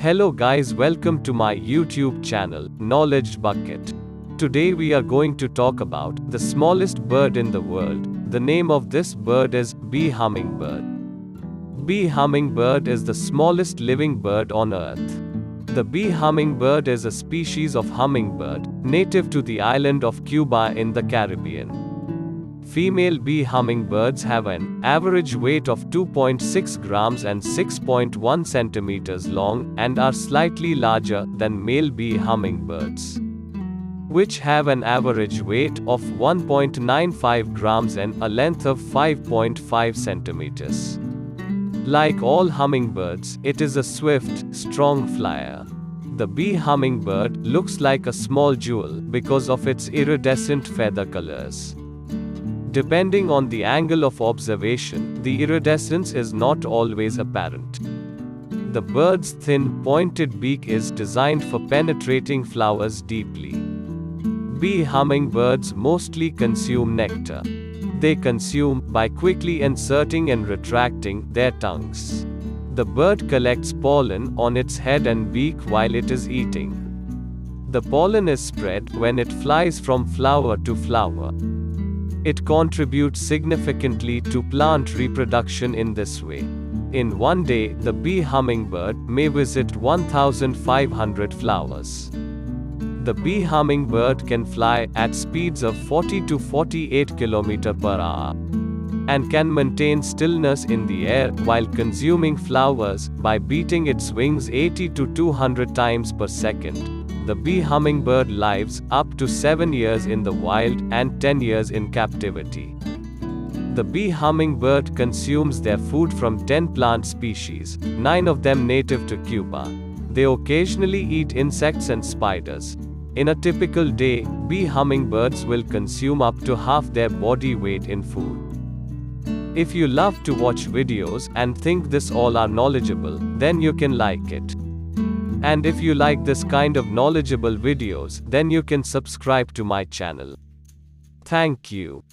Hello guys, welcome to my YouTube channel, Knowledge Bucket. Today we are going to talk about the smallest bird in the world. The name of this bird is bee hummingbird. Bee hummingbird is the smallest living bird on earth. The bee hummingbird is a species of hummingbird, native to the island of Cuba in the Caribbean. Female bee hummingbirds have an average weight of 2.6 grams and 6.1 centimeters long, and are slightly larger than male bee hummingbirds, which have an average weight of 1.95 grams and a length of 5.5 centimeters. Like all hummingbirds, it is a swift, strong flyer. The bee hummingbird looks like a small jewel because of its iridescent feather colors. Depending on the angle of observation, the iridescence is not always apparent. The bird's thin, pointed beak is designed for penetrating flowers deeply. Bee hummingbirds mostly consume nectar. They consume by quickly inserting and retracting their tongues. The bird collects pollen on its head and beak while it is eating. The pollen is spread when it flies from flower to flower. It contributes significantly to plant reproduction in this way. In one day, the bee hummingbird may visit 1,500 flowers. The bee hummingbird can fly at speeds of 40 to 48 km per hour and can maintain stillness in the air while consuming flowers by beating its wings 80 to 200 times per second. The bee hummingbird lives up to 7 years in the wild and 10 years in captivity. The bee hummingbird consumes their food from 10 plant species, 9 of them native to Cuba. They occasionally eat insects and spiders. In a typical day, bee hummingbirds will consume up to half their body weight in food. If you love to watch videos and think this all are knowledgeable, then you can like it. And if you like this kind of knowledgeable videos, then you can subscribe to my channel. Thank you.